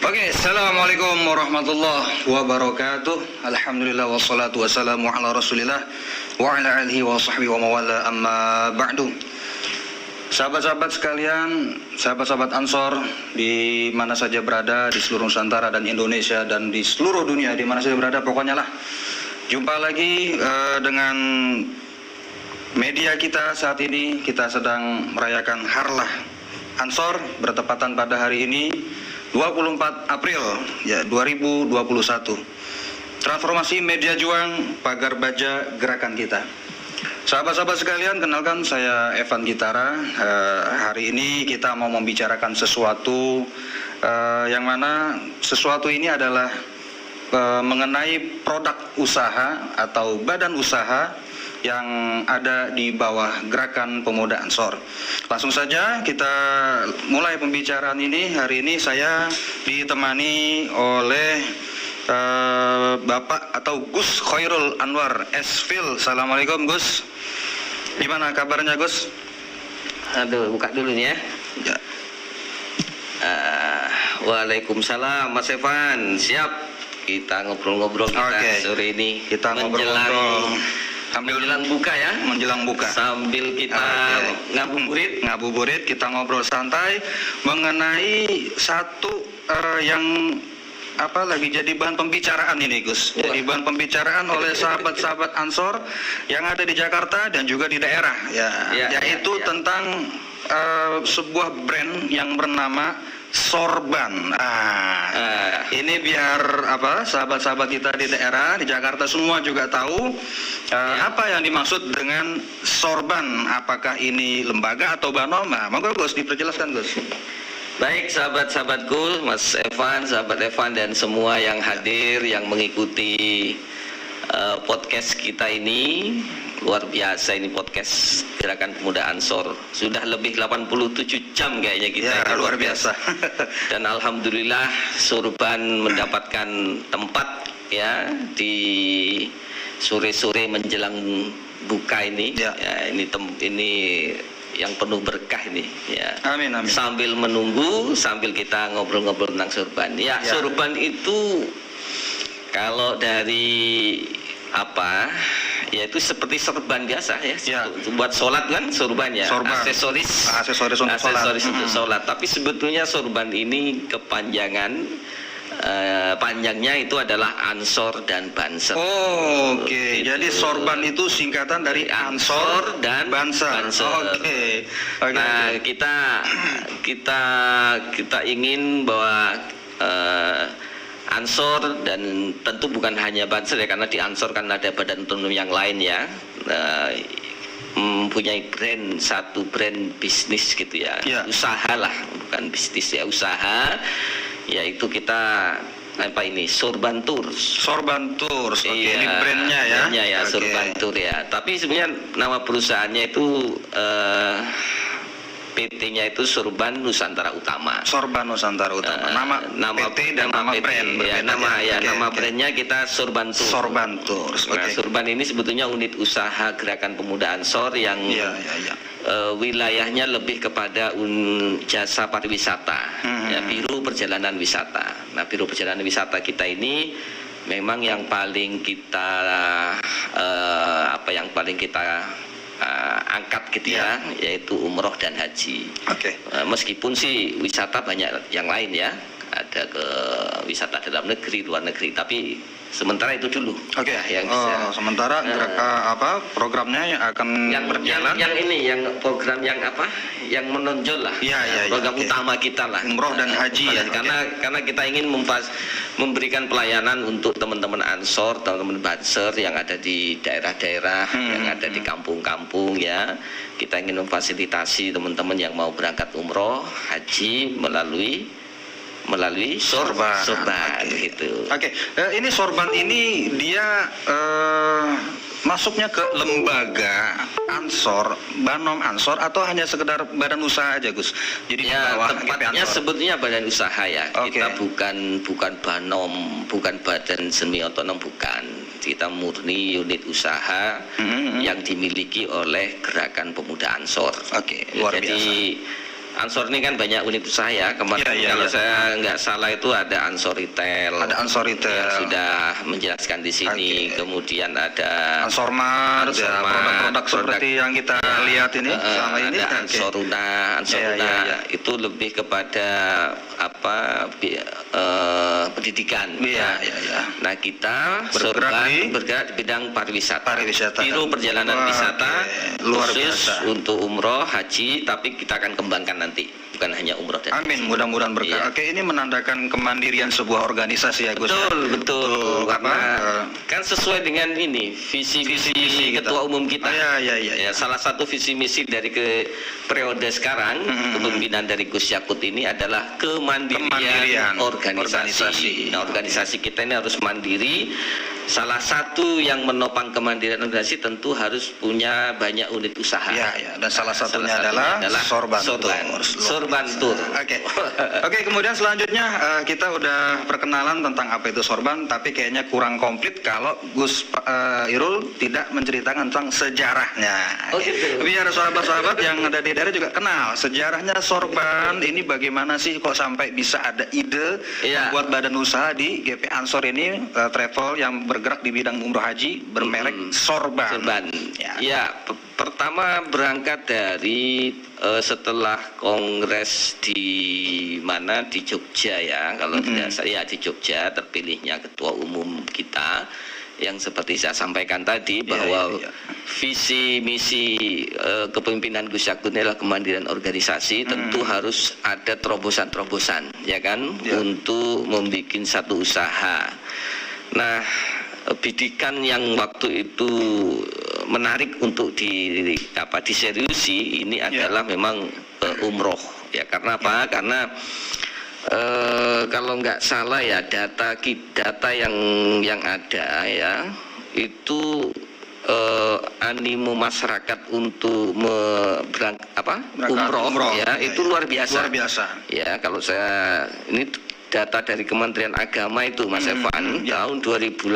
Oke, assalamualaikum warahmatullahi wabarakatuh. Alhamdulillah wassalatu wassalamu ala rasulillah wa ala alihi wa sahbihi wa mawala amma ba'du. Sahabat-sahabat sekalian, sahabat-sahabat Ansor di mana saja berada di seluruh Nusantara dan Indonesia dan di seluruh dunia di mana saja berada, pokoknya lah. Jumpa lagi dengan media kita saat ini. Kita sedang merayakan Harlah Ansor bertepatan pada hari ini 24 April ya 2021. Transformasi media juang, pagar baja gerakan kita. Sahabat-sahabat sekalian, kenalkan saya Evan Gitara. Hari ini kita mau membicarakan sesuatu yang mana sesuatu ini adalah mengenai produk usaha atau badan usaha yang ada di bawah Gerakan Pemuda Ansor. Langsung saja kita mulai pembicaraan ini. Hari ini saya ditemani oleh Bapak atau Gus Khairul Anwar Esfil. Assalamualaikum Gus. Gimana kabarnya Gus? Aduh, buka dulu nih ya. Ya. Waalaikumsalam Mas Evan. Siap. Kita ngobrol-ngobrol sore ini. Kita ngobrol-ngobrol menjelang buka ya, menjelang buka. Sambil kita ngabuburit, kita ngobrol santai mengenai satu yang lagi jadi bahan pembicaraan ini Gus. Jadi bahan pembicaraan oleh sahabat-sahabat Ansor yang ada di Jakarta dan juga di daerah yaitu tentang sebuah brand yang bernama Sorban. Ini biar sahabat-sahabat kita di daerah di Jakarta semua juga tahu apa yang dimaksud dengan Sorban. Apakah ini lembaga atau banom? Monggo Gus diperjelaskan Gus. Baik sahabat-sahabatku, Mas Evan, sahabat Evan dan semua yang hadir yang mengikuti podcast kita ini. Luar biasa ini podcast Gerakan Pemuda Ansor. Sudah lebih 87 jam kayaknya kita. Ya, luar biasa. Dan alhamdulillah Sorban mendapatkan tempat ya di sore-sore menjelang buka ini. Ya, ini yang penuh berkah ini ya. Amin amin. Sambil menunggu, sambil kita ngobrol-ngobrol tentang Sorban. Ya, Sorban itu kalau dari yaitu seperti sorban biasa ya. Buat sholat kan sorban ya. Aksesoris untuk sholat. Tapi sebetulnya sorban ini kepanjangan panjangnya itu adalah Ansor dan Banser. Oke. Jadi sorban itu singkatan dari Ansor dan Banser. Oke. Nah, kita ingin bahwa Ansor dan tentu bukan hanya Banser ya, karena di Ansor kan ada badan otonom yang lain ya, mempunyai satu brand bisnis gitu ya, usaha lah, bukan bisnis ya, usaha, yaitu kita Sorban Tours. Ini brandnya ya. Sorban Tours ya. Tapi sebenarnya nama perusahaannya itu PT-nya itu Sorban Nusantara Utama. Sorban Nusantara Utama. Nama PT dan nama brand. Nama brandnya kita Sorban Tours. Sorban Tours. Sorban ini sebetulnya unit usaha Gerakan Pemuda Ansor yang wilayahnya lebih kepada jasa pariwisata, biro perjalanan wisata. Nah, biro perjalanan wisata kita ini memang yang paling kita angkat gitu ya, yaitu umroh dan haji. Meskipun sih wisata banyak yang lain ya, ada ke wisata dalam negeri, luar negeri, tapi sementara itu dulu. Yang bisa. Sementara programnya yang akan berjalan. Yang program yang yang menonjol lah. Program utama kita lah. Umroh dan haji ya. Karena kita ingin memberikan pelayanan untuk teman-teman Ansor, teman-teman Banser yang ada di daerah-daerah, yang ada di kampung-kampung ya. Kita ingin memfasilitasi teman-teman yang mau berangkat umroh, haji melalui sorban gitu. Ini sorban ini dia masuknya ke lembaga Ansor, banom Ansor, atau hanya sekedar badan usaha aja Gus? Jadi tempatnya sebetulnya badan usaha ya. Kita bukan banom, bukan badan semi otonom, bukan. Kita murni unit usaha yang dimiliki oleh Gerakan Pemuda Ansor. Luar biasa. Jadi Ansor ini kan banyak unit usaha ya. Kemarin kalau saya nggak salah itu ada Ansor Retail. Ada Ansor Retail. Yang sudah menjelaskan di sini. Kemudian ada Ansor Mart, ya, produk-produk seperti yang kita lihat ini selama ini. Ada Ansor Runa. Ansor Runa itu lebih kepada apa pendidikan. Nah kita bergerak di bidang pariwisata. Biro perjalanan wisata khusus untuk umroh, haji, tapi kita akan kembangkan nanti, bukan hanya umroh dan amin, mudah-mudahan berkah. Oke, ini menandakan kemandirian sebuah organisasi ya Gus. Betul. Karena kan sesuai dengan ini visi ketua umum kita. Ya, salah satu visi misi dari periode sekarang kepemimpinan dari Gus Yakut ini adalah kemandirian organisasi. Nah, organisasi kita ini harus mandiri. Salah satu yang menopang kemandirian organisasi tentu harus punya banyak unit usaha. Dan salah satunya adalah Sorban Tour. Oke, kemudian selanjutnya kita udah perkenalan tentang apa itu Sorban, tapi kayaknya kurang komplit kalau Gus Irul tidak menceritakan tentang sejarahnya. Biar sahabat-sahabat yang ada di daerah juga kenal sejarahnya Sorban ini, bagaimana sih kok sampai bisa ada ide buat badan usaha di GP Ansor ini travel yang bergerak di bidang umroh haji bermerek Sorban. Pertama berangkat dari setelah kongres di mana di Jogja ya, kalau tidak saya di Jogja terpilihnya ketua umum kita yang seperti saya sampaikan tadi bahwa visi misi kepemimpinan Gus Yakut adalah kemandirian organisasi. Tentu harus ada terobosan-terobosan ya kan untuk membuat satu usaha. Nah, bidikan yang waktu itu menarik untuk diseriusi ini adalah memang umroh ya. Karena apa? Karena kalau nggak salah ya data yang ada ya itu animo masyarakat untuk umroh ya itu luar biasa. Ya, kalau saya ini data dari Kementerian Agama itu Mas Evan, tahun 2018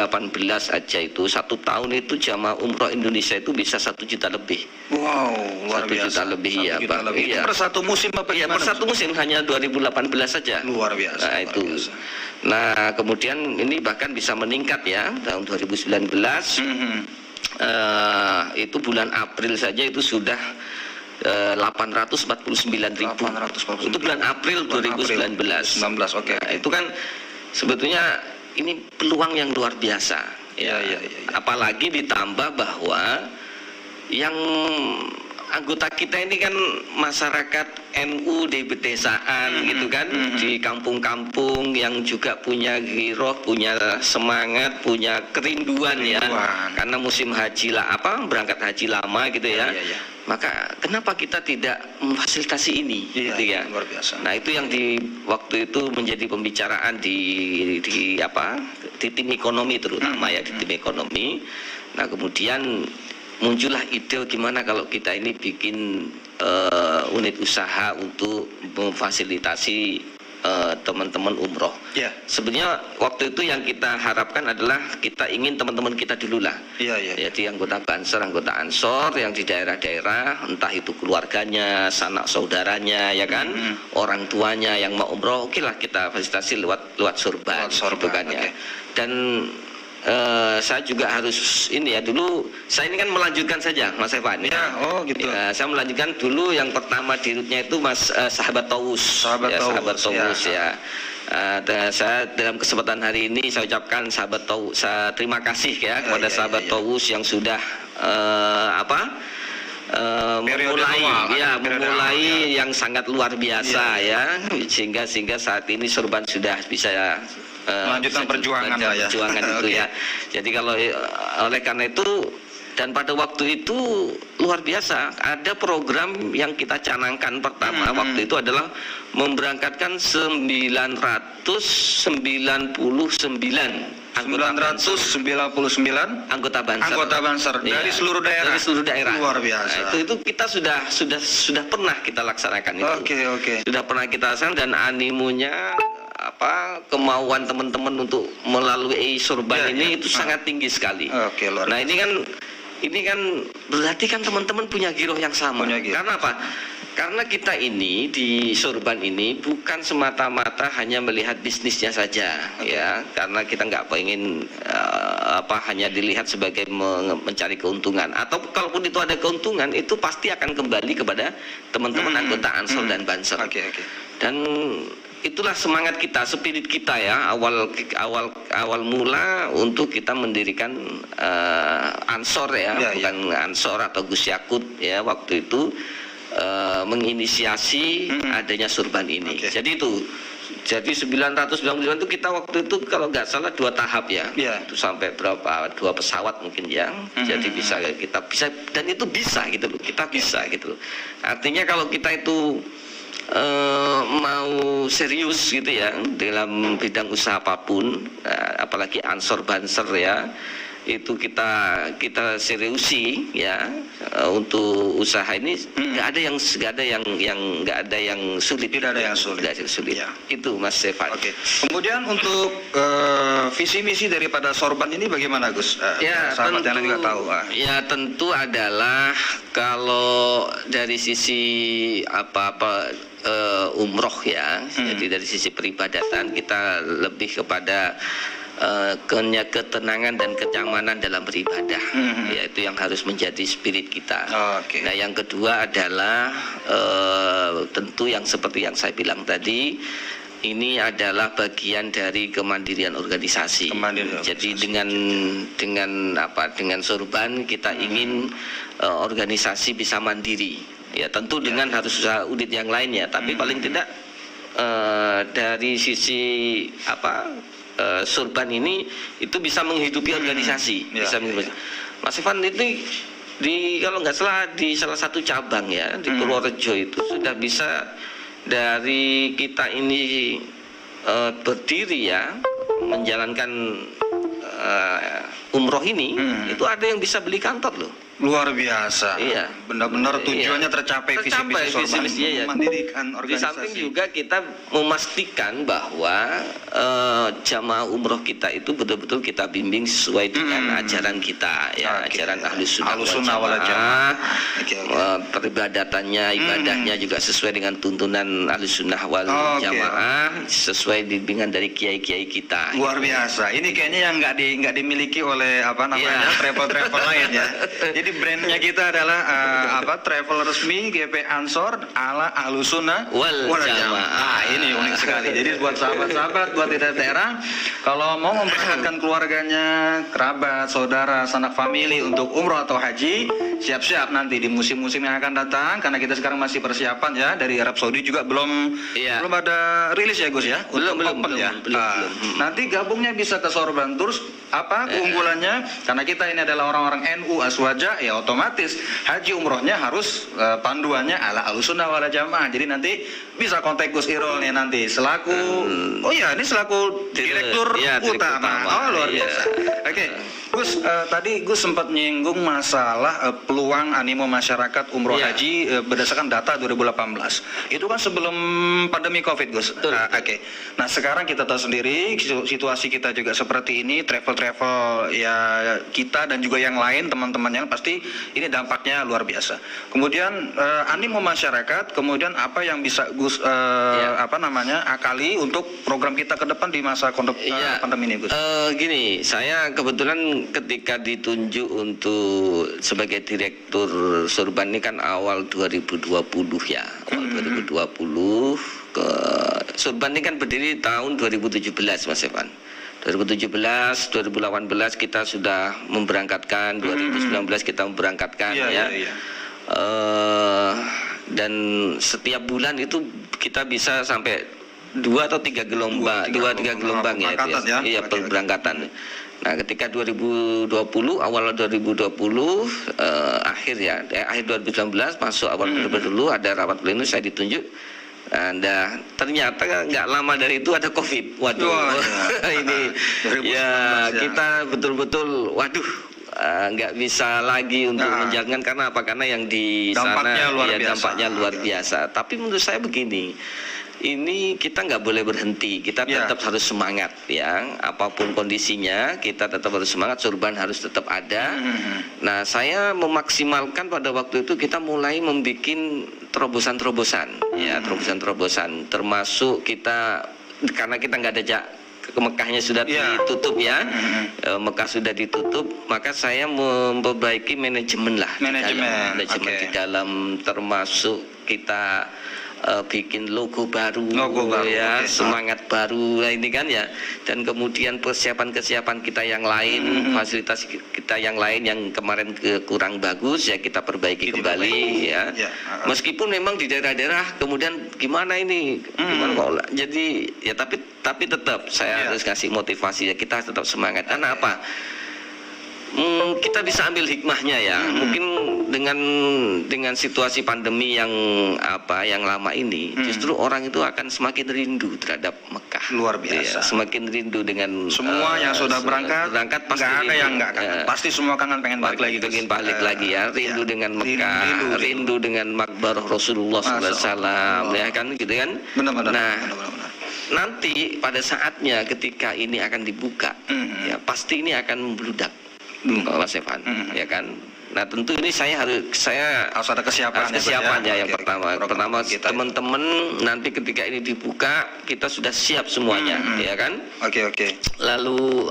aja itu 1 tahun itu jamaah umroh Indonesia itu bisa 1 juta lebih. Wow, luar 1 juta lebih ya Pak. Itu per satu musim apa? Iya, per satu musim hanya 2018 saja. Luar biasa. Nah, itu. Nah, kemudian ini bahkan bisa meningkat ya tahun 2019. Itu bulan April saja itu sudah 849.000. Itu bulan April 2019. Itu kan sebetulnya ini peluang yang luar biasa. Apalagi ditambah bahwa yang anggota kita ini kan masyarakat NU di pedesaan gitu kan, di kampung-kampung yang juga punya giroh, punya semangat, punya kerinduan ya, karena musim haji berangkat haji lama gitu ya. Maka kenapa kita tidak memfasilitasi ini gitu ya. Luar biasa. Nah, itu yang di waktu itu menjadi pembicaraan di tim ekonomi terutama ya, di tim ekonomi. Nah, kemudian muncullah ide gimana kalau kita ini bikin unit usaha untuk memfasilitasi teman-teman umroh. Sebenarnya waktu itu yang kita harapkan adalah kita ingin teman-teman kita dulu lah. Jadi anggota Banser, anggota Ansor yang di daerah-daerah, entah itu keluarganya, sanak saudaranya, ya kan, orang tuanya yang mau umroh, oke lah kita fasilitasi lewat Sorban, gitu kan ya. Dan saya juga harus ini ya, dulu saya ini kan melanjutkan saja Mas Evan ya. Saya melanjutkan dulu yang pertama di rootnya itu Sahabat Taus ya. Saya dalam kesempatan hari ini saya ucapkan Sahabat Taus, terima kasih ya kepada Sahabat Taus yang sudah memulai yang sangat luar biasa ya, sehingga saat ini Sorban sudah bisa melanjutkan perjuangan itu ya. Jadi kalau oleh karena itu, dan pada waktu itu luar biasa, ada program yang kita canangkan pertama waktu itu adalah memberangkatkan 999 anggota Banser dari seluruh daerah. Luar biasa. Nah, itu kita sudah pernah kita laksanakan itu. Sudah pernah kita laksanakan, dan animonya kemauan teman-teman untuk melalui Sorban ini itu sangat tinggi sekali. Nah, ini kan berarti kan teman-teman punya giroh yang sama. Karena apa? Karena kita ini di Sorban ini bukan semata-mata hanya melihat bisnisnya saja, ya. Karena kita nggak pengen hanya dilihat sebagai mencari keuntungan. Atau kalaupun itu ada keuntungan, itu pasti akan kembali kepada teman-teman anggota Ansor dan Banser. Dan itulah semangat kita, spirit kita ya, awal mula untuk kita mendirikan Ansor ya, bukan Ansor atau Gus Yakut ya waktu itu. Menginisiasi adanya Sorban ini. Jadi 999 itu kita waktu itu kalau nggak salah 2 tahap ya. Itu sampai berapa 2 pesawat mungkin ya. Jadi kita bisa dan itu bisa gitu loh. Kita bisa gitu loh. Artinya kalau kita itu mau serius gitu ya dalam bidang usaha apapun, apalagi Ansor Banser ya, itu kita seriusi ya untuk usaha ini. Nggak ada yang sulit. Tidak ada yang sulit. Ya. Itu Mas Stefan. Kemudian untuk visi misi daripada Sorban ini bagaimana Gus? Sahabat yang juga tahu. Ya tentu adalah kalau dari sisi umroh ya, jadi dari sisi peribadatan kita lebih kepada ketenangan dan kenyamanan dalam beribadah, yaitu yang harus menjadi spirit kita. Nah, yang kedua adalah tentu yang seperti yang saya bilang tadi, ini adalah bagian dari kemandirian organisasi. Jadi dengan Sorban kita ingin organisasi bisa mandiri. Ya tentu dengan harus usaha audit yang lainnya, tapi paling tidak dari sisi Sorban ini itu bisa menghidupi organisasi, bisa menghidupi. Mas Ivan itu kalau nggak salah di salah satu cabang ya di Purworejo itu sudah bisa dari kita ini berdiri ya menjalankan umroh ini itu ada yang bisa beli kantor loh. Luar biasa. Iya. Benar-benar tujuannya tercapai visi Sorban mendirikan organisasi. Di samping juga kita memastikan bahwa jamaah umroh kita itu betul-betul kita bimbing sesuai dengan ajaran kita ya, ajaran Ahlus Sunnah wal Jamaah. Peribadatannya, ibadahnya juga sesuai dengan tuntunan Ahlus Sunnah wal Jamaah, sesuai bimbingan dari kiai-kiai kita. Luar biasa. Ini kayaknya yang nggak dimiliki oleh travel lain ya. Jadi brandnya kita adalah travel resmi GP Ansor ala Ahlus Sunnah wal Jamaah. Ini unik sekali. Jadi buat sahabat-sahabat, buat di daerah, kalau mau memberangkatkan keluarganya, kerabat, saudara, sanak famili untuk umroh atau haji, siap-siap nanti di musim-musim yang akan datang. Karena kita sekarang masih persiapan ya, dari Arab Saudi juga belum ada rilis ya Gus ya. Belum. Nanti gabungnya bisa ke Sorban. Terus keunggulannya? Karena kita ini adalah orang-orang NU Aswaja, ya otomatis haji umrohnya harus panduannya ala Ahlus Sunnah wal Jamaah. Jadi nanti bisa kontak Gus Irol nih nanti selaku ini selaku direktur utama. Luar biasa. Gus, tadi Gus sempat nyinggung masalah peluang animo masyarakat umroh haji berdasarkan data 2018. Itu kan sebelum pandemi Covid, Gus. Nah, sekarang kita tahu sendiri situasi kita juga seperti ini, travel ya kita dan juga yang lain teman-teman yang pasti ini dampaknya luar biasa. Kemudian animo masyarakat, kemudian apa yang bisa Gus akali untuk program kita ke depan di masa pandemi ini, Gus? Gini, saya kebetulan ketika ditunjuk untuk sebagai direktur Sorban ini kan awal 2020 ya. Awal 2020 Sorban ini kan berdiri tahun 2017 Mas Evan. 2017, 2018 kita sudah memberangkatkan, 2019 kita memberangkatkan dan setiap bulan itu kita bisa sampai 2 atau 3 gelombang, 2-3 gelombang ya itu ya. Iya, perberangkatan. Nah, ketika 2020 awal 2020 akhir 2019 masuk awal 2020 ada rapat pleno, saya ditunjuk. Nah, ternyata nggak lama dari itu ada Covid. Waduh, ini ya kita betul-betul nggak bisa lagi untuk menjalankan. Karena apa? Karena yang di sana dampaknya luar biasa. Tapi menurut saya begini, ini kita nggak boleh berhenti, kita tetap harus semangat ya, apapun kondisinya kita tetap harus semangat, Sorban harus tetap ada. Nah, saya memaksimalkan pada waktu itu kita mulai membuat terobosan-terobosan, ya terobosan-terobosan, termasuk kita karena kita nggak ada ke Mekahnya sudah ditutup ya, Mekah sudah ditutup, maka saya memperbaiki manajemen lah, manajemen di dalam, termasuk kita bikin logo baru ya, semangat baru ini kan ya, dan kemudian persiapan kita yang lain, fasilitas kita yang lain yang kemarin kurang bagus ya kita perbaiki kembali ya. Meskipun memang di daerah-daerah kemudian gimana ini, gimana jadi ya, tapi tetap saya harus kasih motivasi ya, kita tetap semangat. Karena apa? Kita bisa ambil hikmahnya ya. Mungkin dengan situasi pandemi yang lama ini, justru orang itu akan semakin rindu terhadap Mekah. Luar biasa. Ya, semakin rindu dengan semua yang sudah berangkat pasti nggak ada yang nggak kangen. Pasti semua kangen, pengen balik lagi. Pengen balik lagi ya. Rindu dengan Mekah, rindu dengan makbarah Rasulullah SAW, ya kan, gitu kan. Benar-benar. Nah, nanti pada saatnya ketika ini akan dibuka, ya pasti ini akan membludak. Mas Evan, ya kan. Nah tentu ini saya harus ada kesiapan ya, yang pertama teman-teman nanti ketika ini dibuka kita sudah siap semuanya, ya kan. Lalu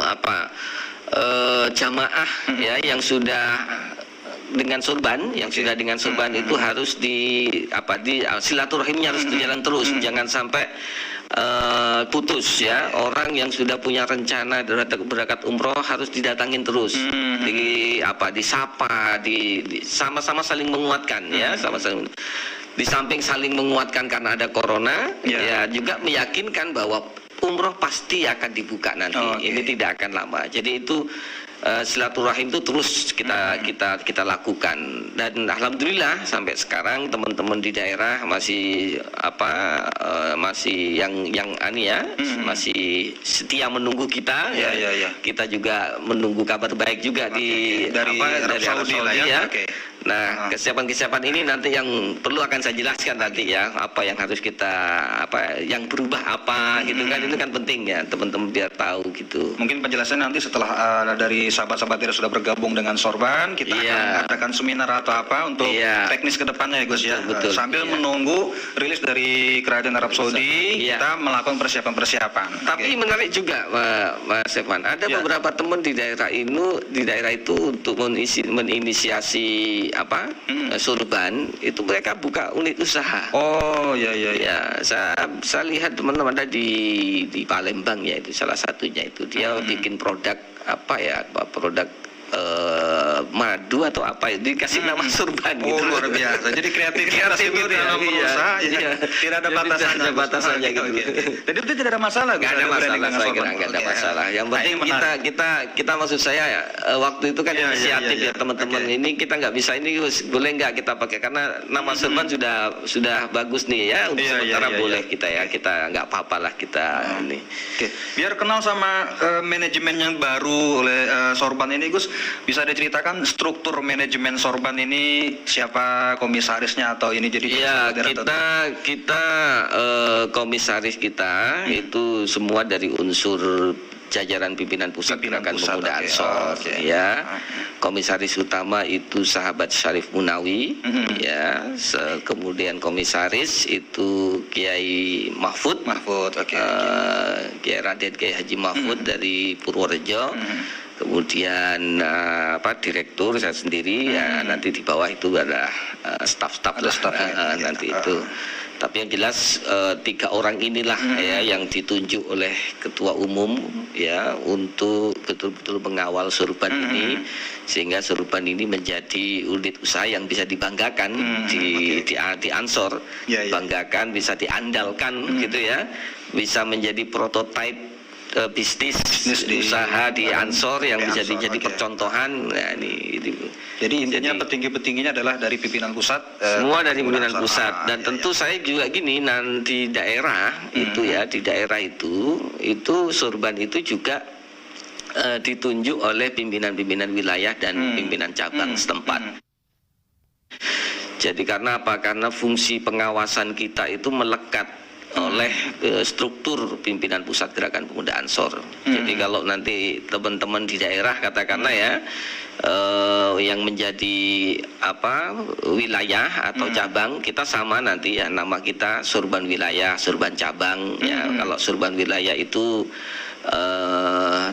jamaah ya yang sudah dengan sorban, sudah dengan sorban itu harus silaturahimnya harus berjalan terus, jangan sampai putus ya. Orang yang sudah punya rencana berangkat umroh harus didatangin terus, disapa, sama-sama saling menguatkan ya, sama-sama. Di samping saling menguatkan karena ada corona, ya juga meyakinkan bahwa umroh pasti akan dibuka nanti. Ini tidak akan lama. Jadi itu silaturahim itu terus kita lakukan, dan alhamdulillah sampai sekarang teman-teman di daerah masih masih masih setia menunggu kita ya. Kita juga menunggu kabar baik juga dari Arab Saudi ya. Nah, kesiapan-kesiapan ini nanti yang perlu akan saya jelaskan nanti ya, apa yang harus kita yang berubah gitu kan, itu kan penting ya teman-teman biar tahu gitu. Mungkin penjelasan nanti setelah dari sahabat-sahabat yang sudah bergabung dengan Sorban, kita akan adakan seminar atau apa untuk teknis kedepannya ya Gus ya. Betul, sambil menunggu rilis dari Kerajaan Arab Saudi, kita melakukan persiapan-persiapan. Tapi menarik juga Mas Evan, ada beberapa teman di daerah itu untuk menginisiasi Sorban itu mereka buka unit usaha. Ya, saya lihat teman-teman ada di Palembang ya, itu salah satunya itu dia bikin produk produk madu atau dikasih nama Sorban gitu. Luar biasa. Jadi kreativitas itu dalam berusaha tidak ada batasannya gitu. Jadi itu tidak ada masalah. Nggak ada masalah. Yang penting kita maksud saya waktu itu kan inisiatif ya teman-teman. Ini kita nggak bisa, ini boleh nggak kita pakai karena nama Sorban sudah bagus nih ya, untuk sementara boleh kita nggak apa-apa lah kita ini. Biar kenal sama manajemen yang baru oleh Sorban ini Gus, bisa diceritakan struktur manajemen Sorban ini, siapa komisarisnya atau ini jadi? Iya, kita komisaris kita itu semua dari unsur jajaran pimpinan pusat Gerakan Pemuda Ansor ya. Komisaris utama itu sahabat Syarif Munawi ya. Kemudian komisaris itu Kiai Mahfud, Kiai Raden Kiai Haji Mahfud dari Purworejo. Kemudian direktur saya sendiri ya, nanti di bawah itu ada staf-staf nanti itu. Tapi yang jelas 3 orang inilah ya yang ditunjuk oleh ketua umum ya untuk betul-betul mengawal Sorban ini, sehingga Sorban ini menjadi unit usaha yang bisa dibanggakan di Ansor, banggakan, bisa diandalkan gitu ya, bisa menjadi prototipe bisnis usaha di Ansor yang bisa jadi percontohan. Nah, ini jadi intinya petinggi-petingginya adalah dari pimpinan pusat, semua dari pimpinan pusat, dan tentu saya juga gini, nanti daerah itu ya, di daerah itu Sorban itu juga ditunjuk oleh pimpinan-pimpinan wilayah dan pimpinan cabang setempat. Jadi karena apa? Karena fungsi pengawasan kita itu melekat oleh struktur pimpinan pusat gerakan pemuda Ansor. Jadi kalau nanti teman-teman di daerah katakanlah ya yang menjadi wilayah atau cabang, kita sama nanti ya, nama kita Surban Wilayah, Surban Cabang ya. Kalau Surban Wilayah itu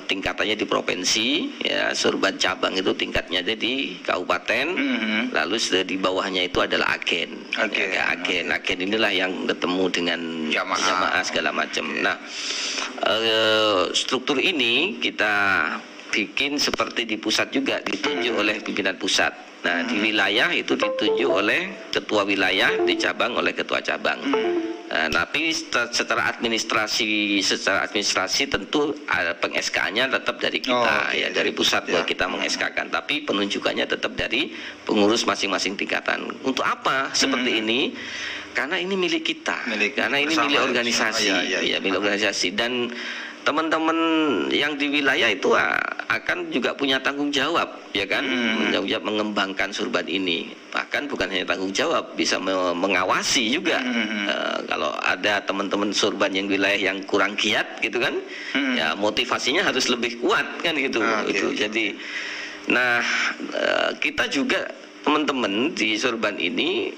tingkatannya di provinsi ya, Surban Cabang itu tingkatnya ada di kabupaten, lalu di bawahnya itu adalah agen. Agen inilah yang ketemu dengan jamaah segala macam. Nah, struktur ini kita bikin seperti di pusat juga, ditunjuk oleh pimpinan pusat. Nah, di wilayah itu ditunjuk oleh ketua wilayah, di cabang oleh ketua cabang. Nah, tapi secara administrasi tentu peng-SK-nya tetap dari kita dari pusat bahwa kita meng-SK-kan, tapi penunjukannya tetap dari pengurus masing-masing tingkatan. Untuk apa seperti ini? Karena ini milik kita. Karena ini milik organisasi, milik organisasi, dan teman-teman yang di wilayah itu akan juga punya tanggung jawab, ya kan, tanggung jawab mengembangkan Surban ini. Bahkan bukan hanya tanggung jawab, bisa mengawasi juga. Kalau ada teman-teman Surban yang wilayah yang kurang giat, gitu kan, ya motivasinya harus lebih kuat kan gitu. Jadi, nah kita juga teman-teman di Surban ini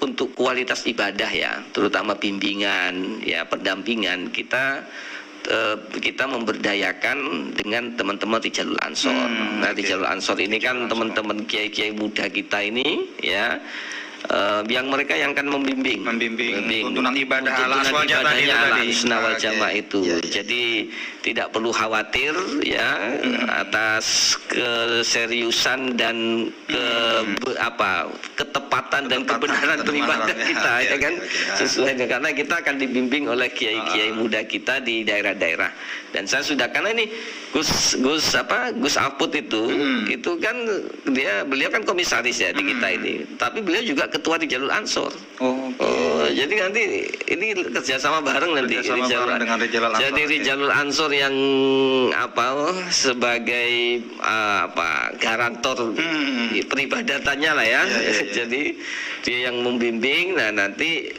untuk kualitas ibadah ya, terutama bimbingan ya, pendampingan, kita memberdayakan dengan teman-teman di Jalul Ansor. Nah, di Jalul Ansor ini kan teman-teman kiai-kiai muda kita ini ya, yang mereka yang akan membimbing tuntunan ibadah ala wal jamaah itu. Jadi tidak perlu khawatir ya atas keseriusan dan ketepatan dan kebenaran beribadah kita ya kan, sesuai karena kita akan dibimbing oleh kiai-kiai muda kita di daerah-daerah. Dan saya sudah, karena ini Gus Aput itu kan beliau kan komisaris ya di kita ini, tapi beliau juga ketua di Jalul Ansor. Jadi nanti ini kerjasama bareng nanti. Jadi di Jalul Ansor yang sebagai garantor peribadatannya lah ya. Jadi dia yang membimbing. Nah nanti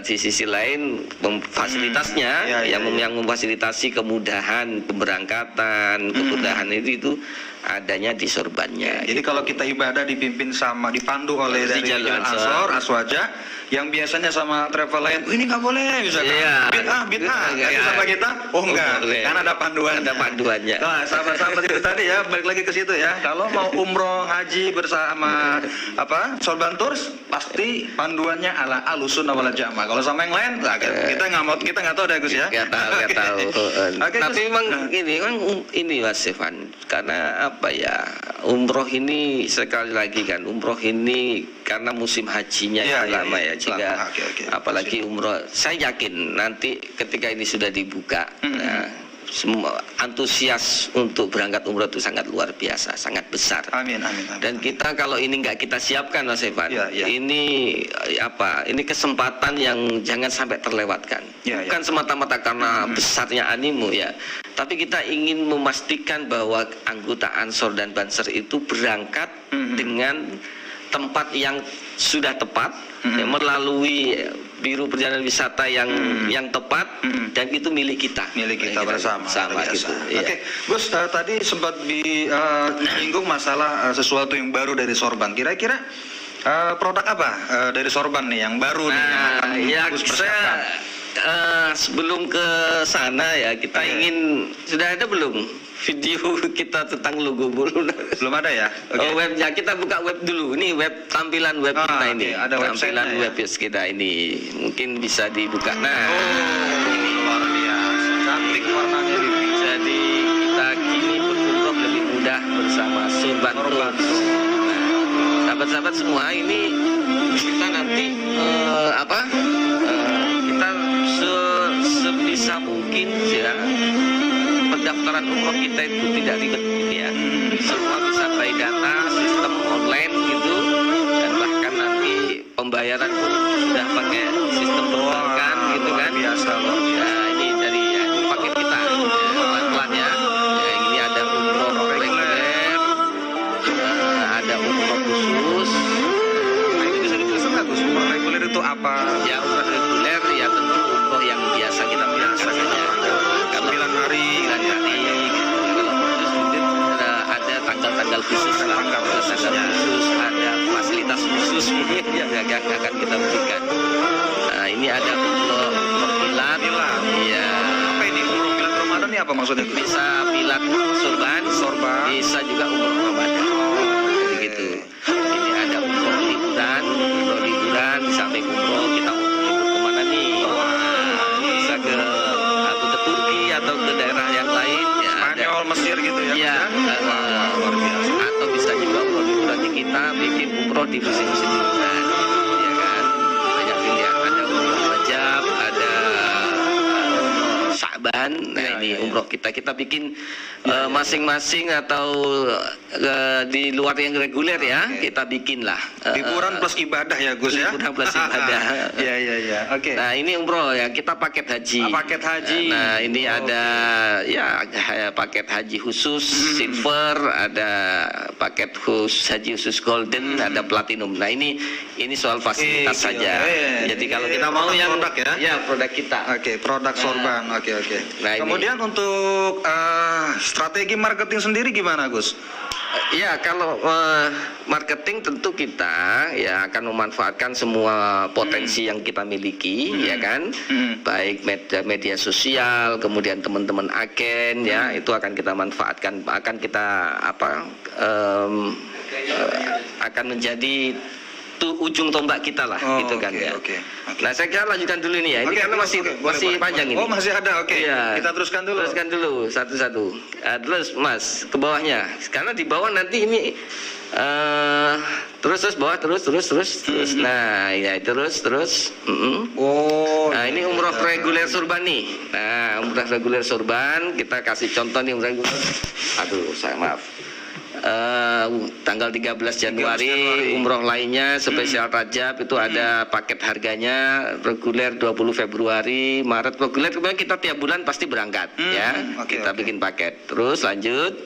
di sisi lain fasilitasnya yang memfasilitasi kemudahan pemberangkatan, kemudahan itu adanya di Surbannya. Jadi kalau kita ibadah dipandu oleh dari Jalul Ansor, Aswaja, yang biasanya sama travel lain, ini nggak boleh misalkan, bid'ah, sama kita, enggak, karena ada panduannya. Nah, sahabat-sahabat itu tadi ya, balik lagi ke situ ya. Kalau mau umroh haji bersama Surban Tours, pasti panduannya ala Ahlussunnah wal Jamaah. Kalau sama yang lain, kita nggak tahu deh Gus ya. Nggak tahu. Tapi memang ini Mas Evan, karena umroh ini sekali lagi kan, umroh ini karena musim hajinya lama ya, jika apalagi umroh, saya yakin nanti ketika ini sudah dibuka, semua antusias untuk berangkat umroh itu sangat luar biasa, sangat besar. Amin. Dan kita kalau ini nggak kita siapkan Mas Evan, ini kesempatan yang jangan sampai terlewatkan. Bukan semata-mata karena besarnya animo ya, tapi kita ingin memastikan bahwa anggota Ansor dan Banser itu berangkat dengan tempat yang sudah tepat, melalui biru perjalanan wisata yang tepat, dan itu milik kita bersama gitu. Oke, Gus, tadi sempat disinggung masalah sesuatu yang baru dari Sorban. Kira-kira produk apa dari Sorban nih yang baru nih yang akan Gus persiapkan? Sebelum ke sana ya, kita ingin, sudah ada belum video kita tentang logo belum ada ya? Webnya kita buka web dulu, ini tampilan web kita ini, ada tampilan web kita ini mungkin bisa dibuka. Nah, ini luar biasa, cantik warnanya ini. Jadi kita kini berbentuk lebih mudah bersama Surban Tours. Sahabat-sahabat semua, ini kita nanti kita sebisa mungkin ya, pendaftaran umroh kita itu tidak ribet ya, semua bisa by data, sistem online gitu, dan bahkan nanti pembayaran pun sudah pakai sistem perbankan gitu kan. Biasa loh. Nah, ini dari paket kita pelan-pelan ya. Ini ada umroh reguler, ada umroh khusus. Nah, ini bisa dijelaskan nggak Gus, umroh reguler itu apa? Ya, umroh reguler apa maksudnya Gus? Bisa pilat sorban, bisa juga umroh Ramadan. Jadi gitu. Ini ada umroh liburan, di samping umroh kita mau libur kemana nih? Bisa ke Turki atau ke daerah yang lain. Ya, Spanyol, Mesir gitu ya? Iya. Luar biasa. Atau bisa juga umroh liburan di kita bikin umroh di musim-musim liburan. Ya kan? Banyak pilihan. Ada umroh Rajab, ada Sya'ban. Nah ini umroh kita bikin masing-masing atau di luar yang reguler ya, kita bikin lah. Liburan plus ibadah ya Gus ya? Liburan plus ibadah. Iya. Oke. Nah ini umroh ya, kita paket haji. Paket haji. Nah ini ada ya paket haji khusus silver, ada paket khusus haji khusus golden, ada platinum. Nah ini soal fasilitas saja. Jadi kalau kita mau yang produk ya? Ya produk kita. Oke, produk sorban. Oke. Nah, Kemudian untuk strategi marketing sendiri gimana Gus? Ya kalau marketing tentu kita ya akan memanfaatkan semua potensi yang kita miliki ya kan, baik media sosial, kemudian teman-teman agen ya itu akan kita manfaatkan, akan kita akan menjadi ujung tombak kita lah gitu kan ya. Nah saya kira lanjutkan dulu ini ya. Ini karena masih panjang ini. Oh masih ada, oke. Ya. Kita teruskan dulu. Teruskan dulu satu-satu. Terus Mas ke bawahnya. Karena di bawah nanti ini terus bawah terus. Nah ya terus. Oh. Nah ini umroh reguler sorban nih. Nah umroh reguler sorban kita kasih contoh nih umroh reguler. Aduh saya maaf. Tanggal 13 Januari umroh lainnya spesial Rajab itu ada paket harganya reguler 20 Februari Maret reguler kemudian kita tiap bulan pasti berangkat ya kita bikin paket terus lanjut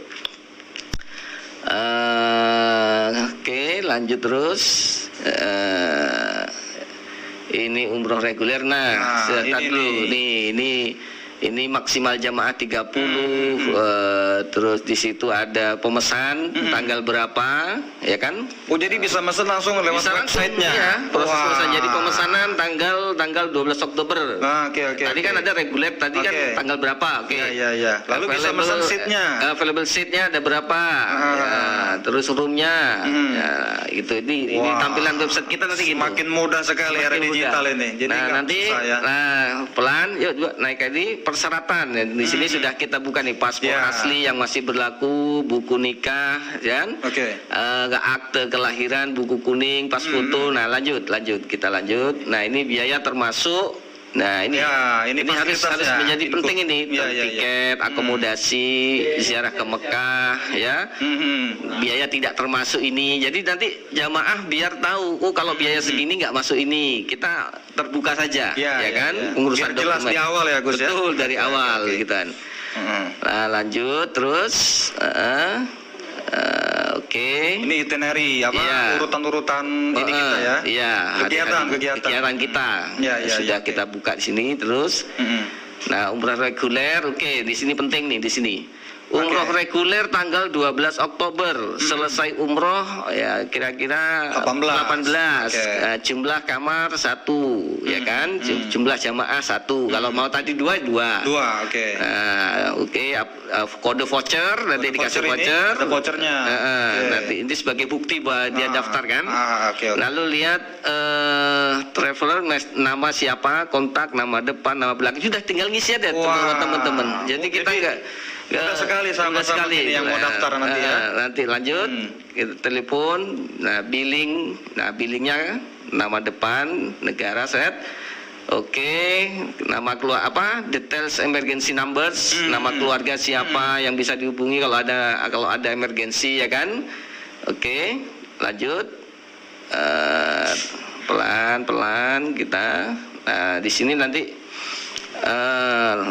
lanjut terus ini umroh reguler dulu ini maksimal jamaah 30 terus di situ ada pemesan tanggal berapa ya kan? Oh jadi bisa mesen langsung lewat website-nya. Ya, proses pemesan jadi pemesanan tanggal 12 Oktober. Oke. Tadi kan ada reguler kan tanggal berapa? Oke. Iya. Lalu bisa mesen seat-nya. Available seat-nya ada berapa? Ya, terus room-nya. Ya, ini tampilan website kita nanti gitu. Makin mudah sekali era digital ini. Jadi nanti pelan yuk naik tadi persyaratan ya. Di sini sudah kita buka nih paspor asli yang masih berlaku, buku nikah, kan? Akte kelahiran, buku kuning, pas foto. Nah kita lanjut. Nah ini biaya termasuk. Nah ini harus menjadi penting ini tiket, akomodasi, ziarah ke Mekah, ya. Biaya tidak termasuk ini. Jadi nanti jamaah biar tahu, kalau biaya segini nggak masuk ini. Kita terbuka saja, ya kan? Pengurusan biar jelas dokumen. di awal ya Gus. Betul dari awal, gitu kan. Nah lanjut terus. Ini itinerary urutan-urutan ini kita ya. Iya. Kegiatan kita. Sudah kita buka di sini terus. Nah umrah reguler, di sini penting nih di sini. Umroh reguler tanggal 12 Oktober selesai umroh ya kira-kira 18. Jumlah kamar 1 ya kan, jumlah jamaah 1. Kalau mau tadi 2. Kode voucher nanti dikasih voucher. Ada vouchernya. Nanti ini sebagai bukti bahwa dia daftar kan. Lalu lihat traveler nama siapa, kontak, nama depan, nama belakang, sudah tinggal ngisi aja teman-teman. Jadi kita enggak mudah sekali sama-sama ini yang mau daftar nanti ya. Nanti lanjut kita telepon, billingnya nama depan, negara set. Nama keluar details emergency numbers, nama keluarga siapa yang bisa dihubungi kalau ada emergensi ya kan. Lanjut pelan-pelan kita. Nah, di sini nanti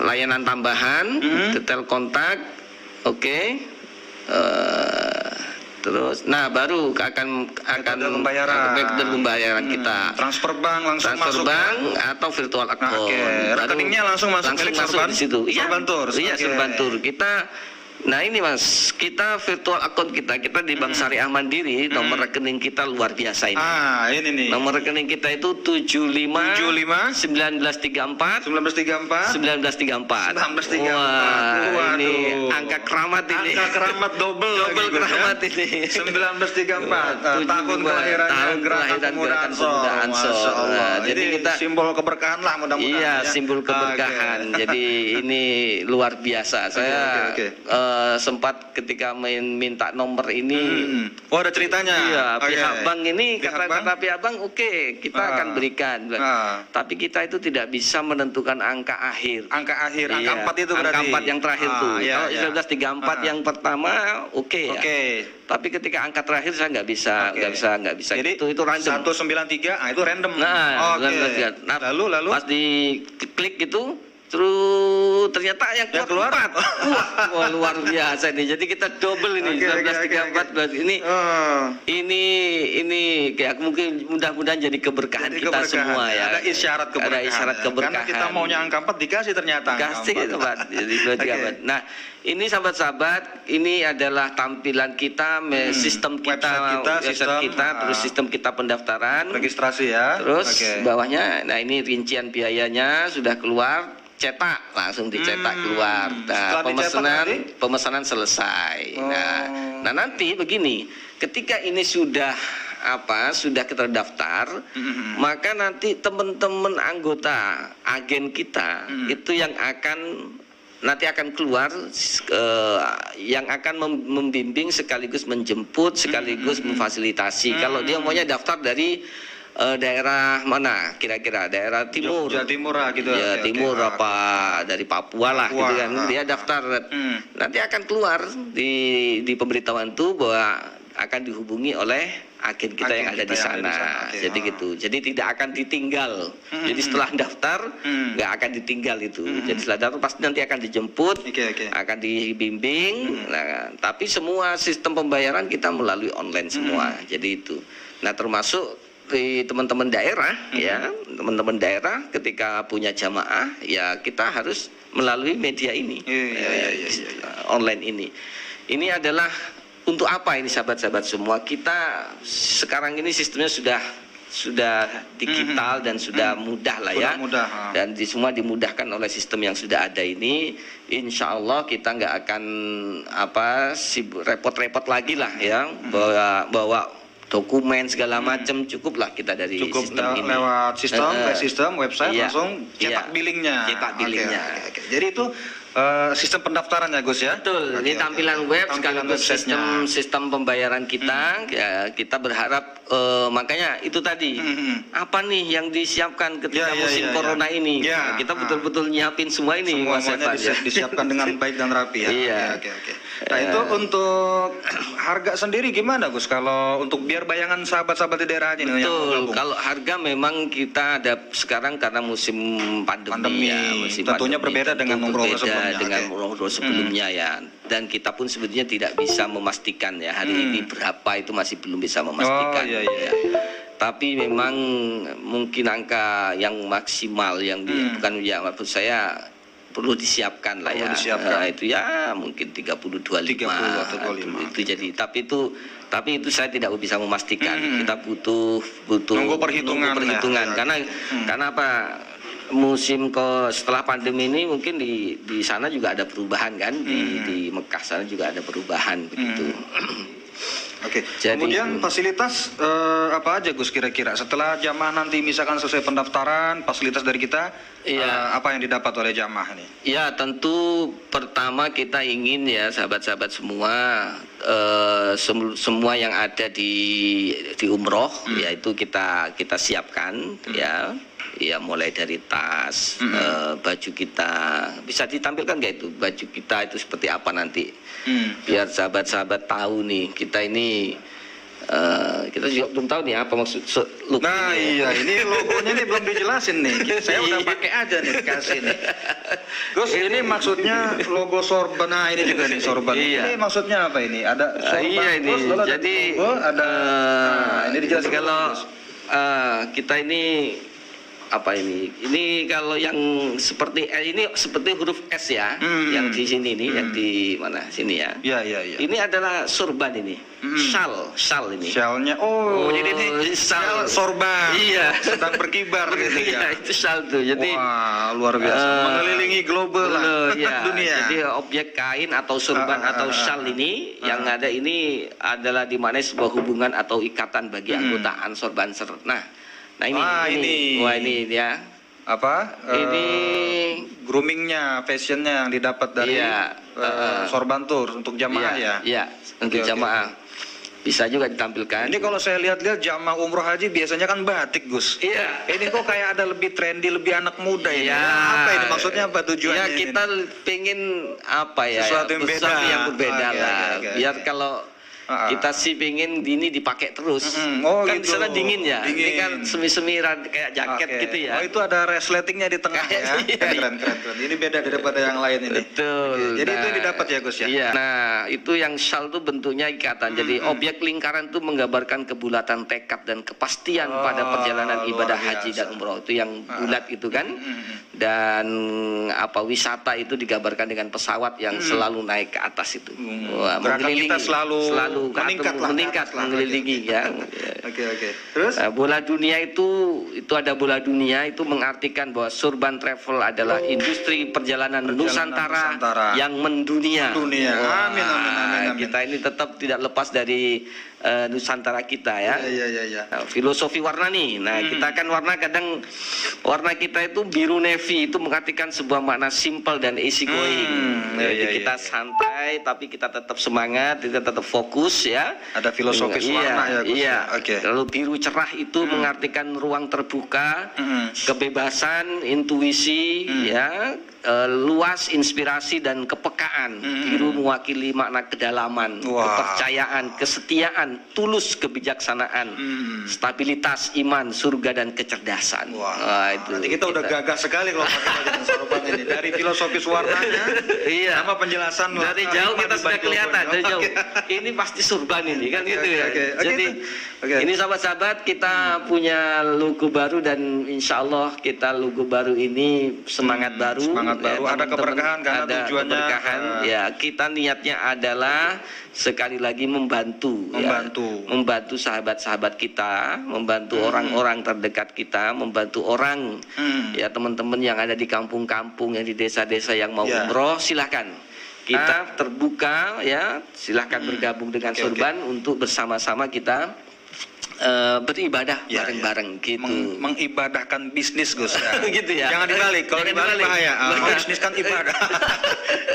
layanan tambahan, detail kontak, terus, baru akan pembayaran kita. Transfer bank langsung masuk. Atau virtual account. Rekeningnya langsung masuk di situ. Sorban Tour. Iya, Sorban Tour. Kita Nah ini Mas, kita virtual account kita di Bank Syariah Mandiri, nomor rekening kita luar biasa ini. Ini nih. Nomor rekening kita itu 75 1934 1934. 1934. 1934. Wah, ini Waduh. angka keramat ini. Angka keramat double keramat ini. 1934. Tahun kelahiran Gerakan Pemuda Ansor. Masya Allah. Jadi kita simbol keberkahan lah mudah-mudahan. Iya, simbol keberkahan. Jadi ini luar biasa. Saya sempat ketika minta nomor ini. Oh, ada ceritanya. Iya, pihak bank ini kata pihak bank oke, kita akan berikan. Tapi kita itu tidak bisa menentukan angka akhir. Angka akhir, angka 4 itu berarti. Angka 4 yang terakhir tuh. Kalau 1934 yang pertama oke ya. Tapi ketika angka terakhir saya nggak bisa. Jadi itu random. 193, itu random. Nah, lalu pas diklik gitu, terus ternyata yang keluar 4. Wah, luar biasa nih. Jadi kita double ini 1934 berarti ini kayak mungkin mudah-mudahan jadi keberkahan kita semua ya. Ada isyarat keberkahan. Karena kita maunya angka 4 dikasih ternyata. Dikasih itu Pak. Jadi Nah, ini sahabat-sahabat, ini adalah tampilan kita, sistem kita, terus sistem kita pendaftaran, registrasi ya. Terus bawahnya, nah ini rincian biayanya sudah keluar. Cetak, langsung dicetak keluar. Nah, pemesanan selesai. Nah nanti begini, ketika ini sudah kita daftar, maka nanti teman-teman anggota agen kita itu yang nanti akan keluar, yang akan membimbing sekaligus menjemput sekaligus memfasilitasi. Kalau dia maunya daftar dari daerah mana kira-kira, daerah timur, Jawa Timur gitu ya, timur apa dari Papua lah gitu kan, dia daftar. Nanti akan keluar di pemberitahuan itu bahwa akan dihubungi oleh agen kita yang ada di sana. Jadi gitu, jadi tidak akan ditinggal. Jadi setelah daftar nggak akan ditinggal itu. Jadi setelah daftar pasti nanti akan dijemput, akan dibimbing. Nah, tapi semua sistem pembayaran kita melalui online semua. Jadi itu. Nah, termasuk di teman-teman daerah ya, teman-teman daerah ketika punya jamaah ya kita harus melalui media ini, online ini. Ini adalah untuk apa ini sahabat-sahabat semua? Kita sekarang ini sistemnya sudah digital dan sudah mudah lah ya, dan semua dimudahkan oleh sistem yang sudah ada ini. Insya Allah kita nggak akan repot-repot lagi lah ya, bawa dokumen segala macam, cukuplah kita dari sistem ini. Lewat sistem website langsung cetak billingnya. Jadi itu sistem pendaftarannya Gus ya. Betul. Ini tampilan web sekaligus sistem pembayaran kita. Ya, kita berharap makanya itu tadi apa nih yang disiapkan ketika musim corona ini. Kita betul-betul nyiapin semua ini. Semuanya disiapkan dengan baik dan rapi ya. Nah itu untuk harga sendiri gimana Gus? Kalau untuk biar bayangan sahabat-sahabat di daerah ini. Betul. Kalau harga memang kita ada sekarang karena musim pandemi ya. Tentunya berbeda dengan nomor sebelumnya ya. Dan kita pun sebetulnya tidak bisa memastikan ya hari ini berapa, itu masih belum bisa memastikan. Ya. Tapi memang mungkin angka yang maksimal yang bukan ya, maksud saya perlu disiapkan lah ya. Itu ya mungkin 30-25 itu jadi, tapi itu saya tidak bisa memastikan. Kita butuh nunggu perhitungan karena apa, musim setelah pandemi ini mungkin di sana juga ada perubahan kan, di Mekah sana juga ada perubahan begitu. Kemudian fasilitas apa aja Gus kira-kira setelah jamaah nanti misalkan selesai pendaftaran, fasilitas dari kita apa yang didapat oleh jamaah ini? Ya tentu pertama kita ingin ya sahabat-sahabat semua yang ada di umroh yaitu kita siapkan ya mulai dari tas, baju kita, bisa ditampilkan nggak itu baju kita itu seperti apa nanti, biar sahabat-sahabat tahu nih kita ini kita juga belum tahu nih apa maksud look. Nah ini logonya ini belum dijelasin nih. Saya udah pakai aja nih kasih nih. Gus ini maksudnya logo sorban. Nah ini juga nih sorban. Ini maksudnya apa ini? Ada sorban. Ini jadi ada. Ini dijelasin kalau kita ini apa ini? Ini kalau yang seperti ini seperti huruf S ya, yang di sini nih, yang di mana sini ya? Iya. Ini adalah sorban ini, shal ini. Shalnya, jadi ini shal sorban. Iya. Sedang berkibar gitu ya. Iya, itu shal tuh. Jadi wah, luar biasa. Mengelilingi global lah, ya, dunia. Jadi objek kain atau sorban atau shal ini yang ada ini adalah di mana sebuah hubungan atau ikatan bagi anggotaan sorban Nah ini ya. Apa? Ini groomingnya, fashionnya yang didapat dari sorban tour untuk jamaah ya. Iya, untuk jamaah. Bisa juga ditampilkan. Ini kalau saya lihat-lihat jamaah umroh haji biasanya kan batik, Gus. Iya. Ini kok kayak ada lebih trendy, lebih anak muda ini. Iya. Apa ini maksudnya, apa tujuannya? Ya kita pengen apa ya? Sesuatu yang beda. Yang berbeda lah. Oke. Biar kalau kita sih pengen ini dipakai terus. Kan gitu. di sana dingin ya. Dingin. Ini kan semi-semi kayak jaket gitu ya. Oh, itu ada resletingnya di tengah ya. Keren. Ini beda daripada yang lain ini. Betul. Jadi itu yang didapat ya, Gus ya. Iya. Nah, itu yang shal tuh bentuknya ikatan. Jadi objek lingkaran itu menggambarkan kebulatan tekad dan kepastian pada perjalanan ibadah haji dan umroh. Itu yang bulat itu kan. Dan wisata itu digambarkan dengan pesawat yang selalu naik ke atas itu. Wah, mengelilingi kita selalu meningkat mengelilingi ya. Oke. Terus bola dunia itu ada bola dunia itu mengartikan bahwa Surban Travel adalah industri perjalanan Nusantara yang mendunia. Amin. Kita ini tetap tidak lepas dari Nusantara kita ya. Iya. Nah, filosofi warna nih. Nah, kita kan warna kita itu biru navy itu mengartikan sebuah makna simple dan easy going. Jadi kita santai tapi kita tetap semangat, kita tetap fokus ya. Ada filosofis warna ya, Gus. Iya. Oke. Lalu biru cerah itu mengartikan ruang terbuka, kebebasan, intuisi ya. Luas, inspirasi dan kepekaan. Biru mewakili makna kedalaman, kepercayaan, kesetiaan, tulus, kebijaksanaan, stabilitas, iman, surga dan kecerdasan. Wah, itu. Nanti kita udah gagah sekali kalau pakai sorban ini. Dari filosofis warnanya, sama penjelasan dari jauh kita sudah kelihatan. Dari jauh. Ini pasti surban ini kan gitu ya. Jadi ini sahabat-sahabat kita punya logo baru dan insya Allah kita logo baru ini semangat baru. Ada keberkahan karena ada tujuannya keberkahan. Ya, kita niatnya adalah sekali lagi membantu sahabat-sahabat kita, membantu orang-orang terdekat kita, membantu orang ya teman-teman yang ada di kampung-kampung, yang di desa-desa yang mau umroh, silahkan. Kita terbuka ya, silahkan bergabung dengan Surban untuk bersama-sama kita beribadah bareng-bareng gitu. Mengibadahkan bisnis, Gus. Gitu ya. Jangan dibalik, kalau dibalik bahaya. Bisnis kan ibadah.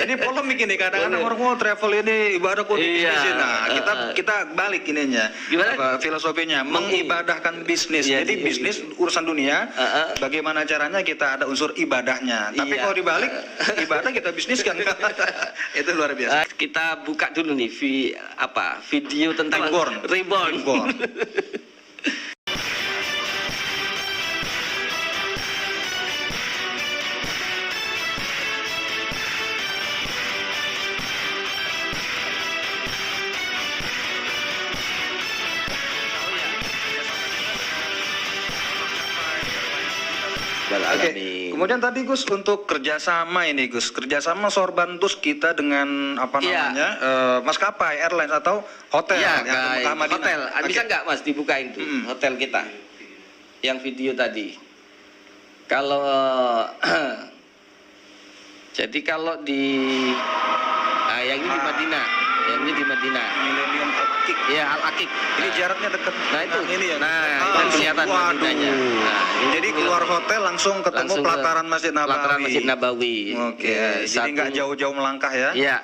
Ini polemik ini, kadang-kadang orang mau travel ini ibadah kok bisnisin. Nah, kita balik ininya. Gimana? Filosofinya mengibadahkan bisnis. Jadi bisnis urusan dunia, bagaimana caranya kita ada unsur ibadahnya. Tapi kalau dibalik, ibadah kita bisniskan. Itu luar biasa. Kita buka dulu nih video tentang Reborn. Oke. Kemudian tadi Gus untuk kerjasama ini Gus, kerjasama Sorban Tours kita dengan maskapai airlines atau hotel yang hotel. Bisa nggak Mas dibukain tuh hotel kita yang video tadi? Kalau jadi kalau yang ini di Madinah, Millennium Al-Aqiq. Ya Al-Aqiq. Ini jaraknya dekat. Nah itu. Ini ya. Nah, itu kelihatan Madinahnya. Jadi keluar hotel langsung ketemu pelataran Masjid Nabawi. Oke. Jadi nggak jauh-jauh melangkah ya? Iya.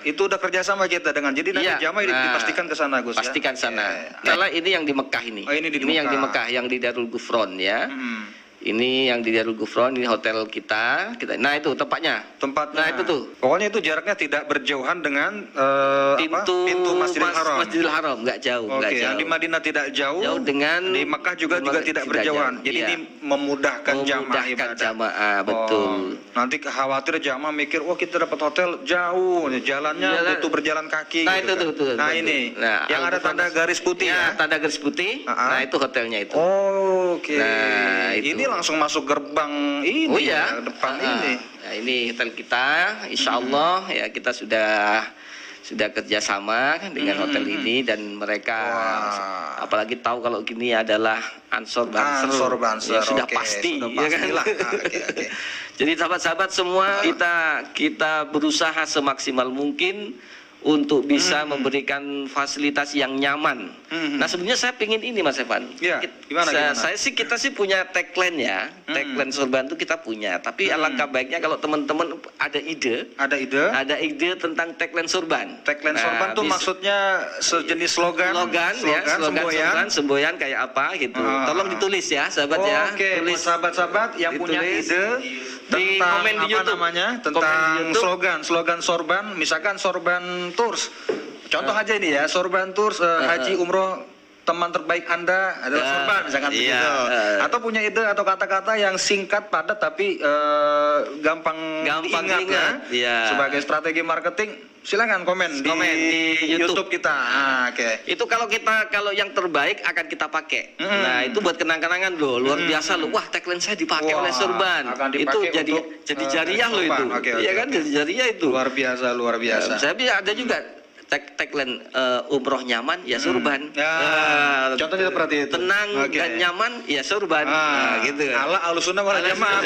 Itu udah kerjasama kita dengan. Jadi nanti jamaah dipastikan ke sana Gus. Pastikan sana. Kalau ini yang di Mekah ini. Ini yang di Mekah, yang di Darul Ghufran ya. Ini yang di Darul Ghufran, ini hotel kita. Nah itu tempatnya. Nah itu tuh. Pokoknya itu jaraknya tidak berjauhan dengan pintu Masjidil Haram. Masjidil Haram nggak jauh. Oke. Yang di Madinah tidak jauh. Dengan di Mekah juga tidak berjauhan. Jadi ini memudahkan jamaah. Betul. Nanti khawatir jamaah mikir, kita dapat hotel jauh, jalannya butuh berjalan kaki. Nah itu tuh. Nah ini, yang ada tanda garis putih ya. Tanda garis putih. Nah itu hotelnya itu. Oh Oke. Nah, itu. Ini langsung masuk gerbang ini Oh iya, ya, depan ini. Nah, ini hotel kita, insya Allah ya kita sudah kerjasama dengan hotel ini dan mereka apalagi tahu kalau gini adalah Ansor Banser. Ansor Banser, Ya, sudah oke, pasti, sudah ya kan? pastilah. Oke. Jadi sahabat-sahabat semua kita berusaha semaksimal mungkin untuk bisa memberikan fasilitas yang nyaman. Nah sebenarnya saya pengen ini Mas Evan. Ya, gimana? Kita sih punya tagline ya, tagline Sorban itu kita punya. Tapi alangkah baiknya kalau teman-teman ada ide tentang tagline Sorban. Tagline Sorban tuh maksudnya sejenis slogan semboyan kayak apa gitu. Tolong ditulis ya sahabat ya. Oke, tulis sahabat-sahabat yang punya ide di tentang komen di YouTube. tentang slogan Sorban, misalkan Sorban Tours. Contoh aja ini ya, Sorban Tours Haji Umroh teman terbaik Anda adalah Sorban misalkan begitu. Atau punya ide atau kata-kata yang singkat padat tapi gampang diingat ya. Sebagai strategi marketing, silakan komen di YouTube kita. Oke. Itu kalau yang terbaik akan kita pakai. Nah, itu buat kenang-kenangan loh, luar biasa loh. Wah, tagline saya dipakai oleh Sorban. Itu jadi jariah loh itu. Iya kan, jadi jariah itu. Luar biasa. Saya ada juga tagline umroh nyaman ya Sorban. Contohnya seperti itu. Tenang dan nyaman ya Sorban. Gitu. Ala alusuna wal jamaah.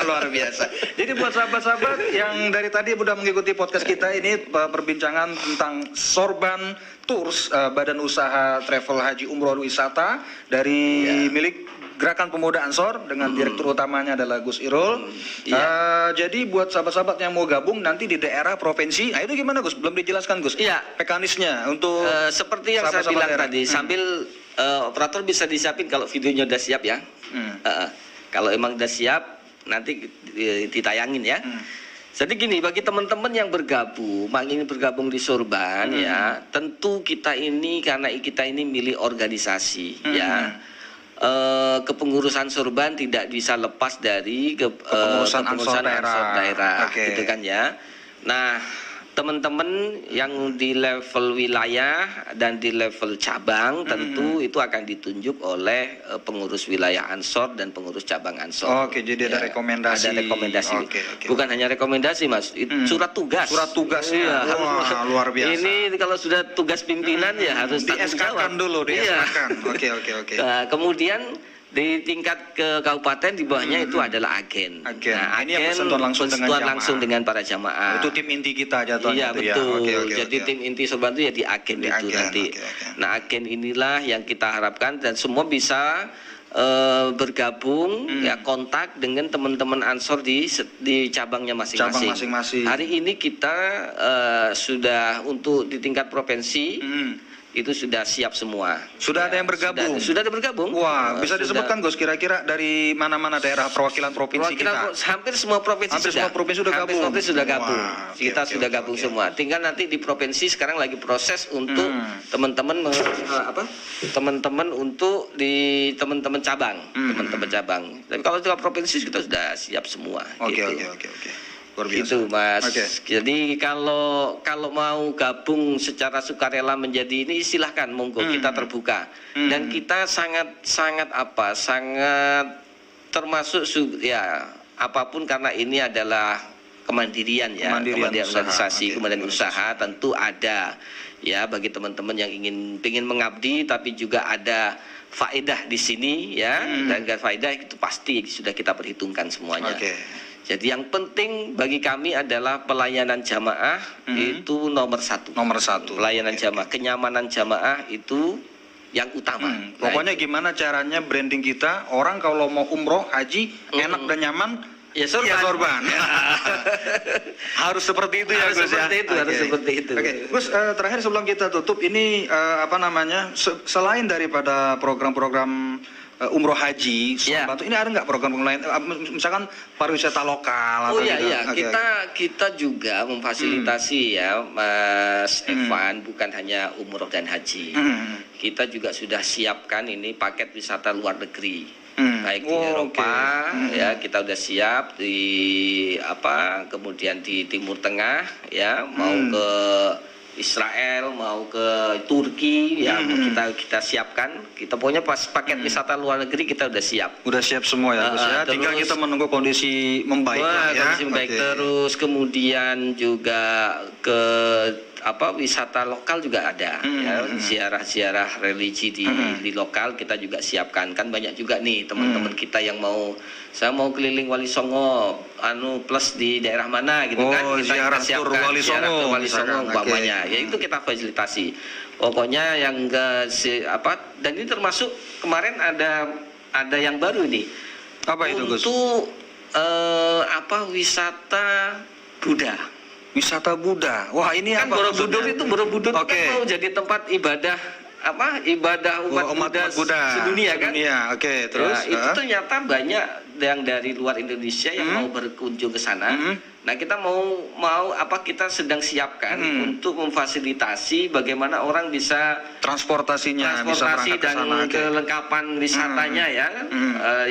Luar biasa. Jadi buat sahabat-sahabat yang dari tadi sudah mengikuti podcast kita ini perbincangan tentang Sorban Tours, badan usaha travel haji umroh wisata dari milik Gerakan Pemuda Ansor dengan direktur utamanya adalah Gus Irul. Jadi buat sahabat-sahabat yang mau gabung nanti di daerah provinsi, itu gimana Gus? Belum dijelaskan Gus. Iya. Mekanisnya untuk seperti yang saya bilang tadi, sambil operator bisa disiapin kalau videonya udah siap ya. Kalau emang udah siap nanti ditayangin ya. Jadi gini, bagi teman-teman yang ingin bergabung di Sorban ya, tentu kita ini karena kita ini milik organisasi ya. Kepengurusan Sorban tidak bisa lepas dari kepengurusan Ansor daerah gitu kan ya. Nah, teman-teman yang di level wilayah dan di level cabang tentu itu akan ditunjuk oleh pengurus wilayah Ansor dan pengurus cabang Ansor. Oke, jadi ada rekomendasi. Ada rekomendasi. Bukan hanya rekomendasi, Mas. Surat tugas. Surat tugas. Iya, luar biasa. Ini kalau sudah tugas pimpinan ya harus di-SK-kan dulu, di-SK-kan. Oke. Nah, kemudian di tingkat ke kabupaten di bawahnya itu adalah agen. Nah, ini yang bersentuhan langsung dengan para jamaah. Itu tim inti kita jatuhnya. Iya betul. Jadi tim inti Sorban itu ya di agen itu nanti. Nah, agen inilah yang kita harapkan dan semua bisa bergabung ya, kontak dengan teman-teman Ansor di cabangnya masing-masing. Hari ini kita sudah untuk di tingkat provinsi itu sudah siap semua. Sudah ada yang bergabung? Sudah ada bergabung. Wah, bisa disebutkan Gus kira-kira dari mana-mana daerah perwakilan provinsi kita? Hampir semua provinsi sudah gabung. Wah, kita sudah gabung semua. Tinggal nanti di provinsi sekarang lagi proses untuk teman-teman untuk di teman-teman cabang. Tapi kalau di provinsi kita sudah siap semua. Oke. Gitu Mas. Jadi kalau mau gabung secara sukarela menjadi ini silahkan monggo, kita terbuka dan kita sangat termasuk ya apapun karena ini adalah kemandirian organisasi, kemandirian usaha tentu ada ya bagi teman-teman yang ingin mengabdi tapi juga ada faedah di sini ya dan faedah itu pasti sudah kita perhitungkan semuanya. Jadi yang penting bagi kami adalah pelayanan jamaah itu nomor satu. Pelayanan jamaah, kenyamanan jamaah itu yang utama. Pokoknya gimana caranya branding kita, orang kalau mau umroh, haji, enak dan nyaman, ya Sorban. Harus seperti itu ya Gus ya. Harus seperti itu. Gus, terakhir sebelum kita tutup ini selain daripada program-program umroh haji, Batu ini ada nggak program lain? Misalkan pariwisata lokal atau kita juga memfasilitasi ya Mas Evan, bukan hanya umroh dan haji. Kita juga sudah siapkan ini paket wisata luar negeri. Baik di Eropa ya kita udah siap kemudian di Timur Tengah ya mau ke Israel, mau ke Turki, ya kita siapkan. Kita punya pas paket wisata luar negeri kita udah siap. Udah siap semua ya, Gus ya. Tinggal terus- kita menunggu kondisi membaik lah ya. Kondisi membaik. Oke. Terus kemudian juga ke wisata lokal juga ada, ya, ziarah-ziarah religi di lokal kita juga siapkan. Kan banyak juga nih teman-teman kita yang saya mau keliling Wali Songo plus di daerah mana gitu kan, Oh, ziarah tur Wali ziarah Songo ke Wali Songo misalkan. umpamanya. Oke. Ya itu kita fasilitasi. Pokoknya yang dan ini termasuk kemarin ada yang baru nih. Apa itu, Gus? Untuk wisata Buddha. Wisata Buddha. Wah, ini Kan apa Borobudur maksudnya? itu Borobudur Oke. kan mau jadi tempat ibadah umat Buddha sedunia kan. Oke, terus Nah, itu ternyata banyak yang dari luar Indonesia yang mau berkunjung ke sana. Nah, kita kita sedang siapkan untuk memfasilitasi bagaimana orang bisa transportasinya bisa transportasi berangkat ke dan sana. Oke. kelengkapan wisatanya ya,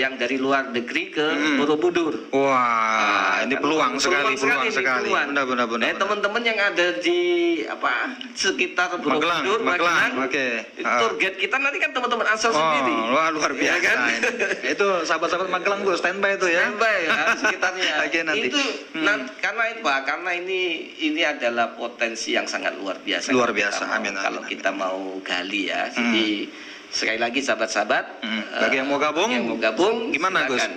yang dari luar negeri ke Borobudur. Wah, ini Kan peluang sekali. peluang. Benar. Teman-teman yang ada di sekitar Magelang. Borobudur, Magelang, Oke. target kita nanti kan teman-teman asal Oh, sendiri. wah, luar Iya biasa. kan? Ini. Itu sahabat-sahabat Magelang tuh standby itu ya. Standby ya sekitarnya. Oke, nanti. Itu karena ini adalah potensi yang sangat luar biasa. Luar Kalau kita biasa. mau- Amin. Kalau kita mau gali ya. Jadi sekali lagi sahabat-sahabat, Bagi yang mau gabung, gimana, Gus? silakan.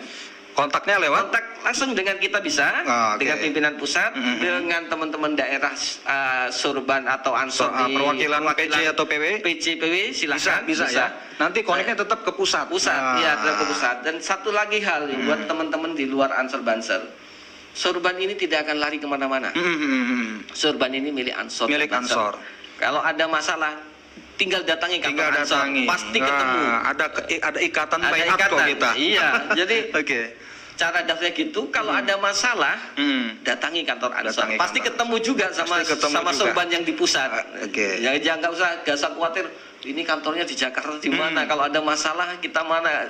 Kontaknya lewat Kontak langsung dengan kita bisa, oke. dengan pimpinan pusat, dengan teman-teman daerah Surban atau Ansor di perwakilan PC atau PW. PCPW silakan. Bisa ya. Nanti koneknya tetap ke pusat. Ya, ke pusat. Dan satu lagi hal buat teman-teman di luar Ansor Banser, Surban ini tidak akan lari kemana-mana. Surban ini milik Ansor. Milik dan Banser. Ansor. Kalau ada masalah, tinggal datangi kantor Ansor, pasti ketemu. Ada ikatan Ada bayat kok ikatan. kita. Iya, jadi Oke. cara daftarnya gitu, kalau ada masalah, datangi kantor Ansor. Datangi Pasti kantor. ketemu juga sama Pasti ketemu juga. Surban yang di pusat. Oke. Ya, jangan gak usah khawatir. Ini kantornya di Jakarta di mana? Kalau ada masalah kita mana?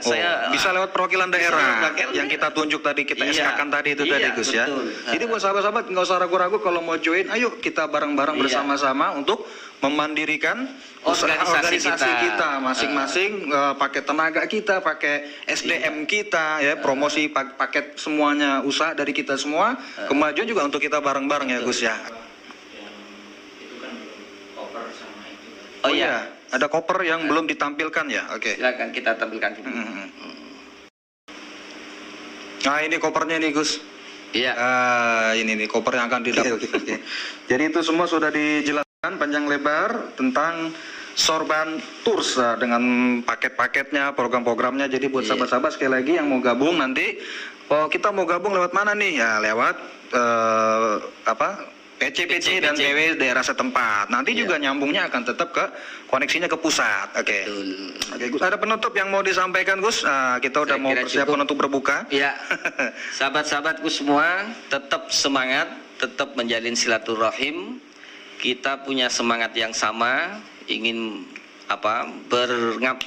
Bisa lewat perwakilan daerah perwakilan yang kita tunjuk tadi, kita Iya. SK-kan tadi itu Iya, tadi, Gus ya. betul. Jadi buat sahabat-sahabat nggak usah ragu-ragu kalau mau join, ayo kita bareng-bareng Iya. bersama-sama untuk memandirikan usaha organisasi kita masing-masing, pakai tenaga kita, pakai SDM kita ya, promosi paket semuanya usaha dari kita semua, kemajuan juga untuk kita bareng-bareng ya, Gus ya. Oh iya, ada koper yang belum ditampilkan ya. Oke. silakan kita tampilkan dulu. Nah, ini kopernya nih, Gus. Iya. Ini nih koper yang akan dilihat. Oke. Jadi itu semua sudah dijelaskan panjang lebar tentang Sorban Tours dengan paket-paketnya, program-programnya. Jadi buat sahabat-sahabat sekali lagi yang mau gabung nanti, kita mau gabung lewat mana nih? Ya lewat PC dan PW daerah setempat. Nanti juga nyambungnya akan tetap ke koneksinya ke pusat. Oke. Oke, Gus. Ada penutup yang mau disampaikan, Gus? Kita udah Saya mau kira persiapan untuk berbuka. Iya. Sahabat-sahabatku semua, tetap semangat, tetap menjalin silaturahim. Kita punya semangat yang sama, ingin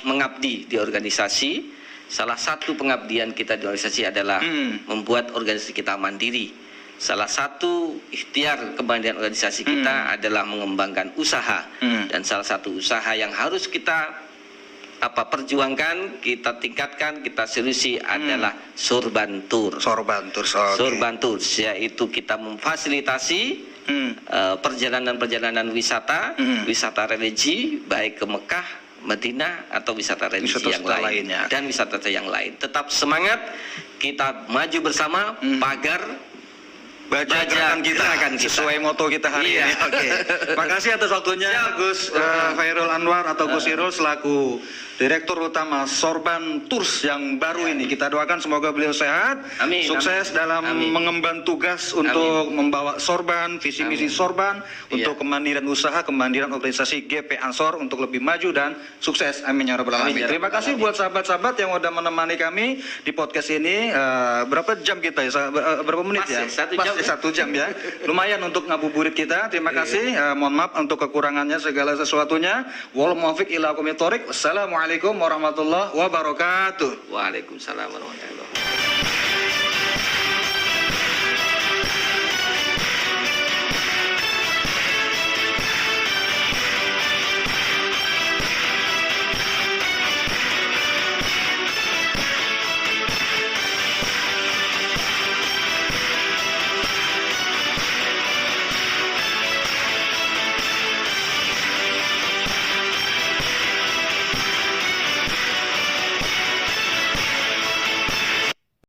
mengabdi di organisasi. Salah satu pengabdian kita di organisasi adalah membuat organisasi kita mandiri. Salah satu ikhtiar kemandirian organisasi kita adalah mengembangkan usaha, dan salah satu usaha yang harus kita perjuangkan, kita tingkatkan, kita seriusi adalah Sorban Tours. Sorban Tours, oke. Sorban Tours, yaitu kita memfasilitasi perjalanan-perjalanan wisata, wisata religi, baik ke Mekah, Madinah, atau wisata religi yang lainnya, dan wisata yang lain. Tetap semangat, kita maju bersama, pagar baca gerakan kita sesuai moto kita hari ini. Oke. Makasih atas waktunya Gus Khairul Anwar atau Gus Irul selaku Direktur Utama Sorban Tours yang baru ini. Kita doakan semoga beliau sehat, sukses dalam mengemban tugas untuk membawa Sorban, visi misi Sorban untuk kemandirian usaha, kemandirian organisasi GP Ansor untuk lebih maju dan sukses. Amin ya rabbal alamin. Terima kasih buat sahabat-sahabat yang udah menemani kami di podcast ini. Berapa jam kita ya? Berapa menit ya? Satu jam ya. Lumayan untuk ngabuburit kita. Terima kasih. Mohon maaf untuk kekurangannya segala sesuatunya. Wal muwaffiq ila aqwamit thoriq. Wassalamualaikum warahmatullahi wabarakatuh. Waalaikumsalam warahmatullahi wabarakatuh.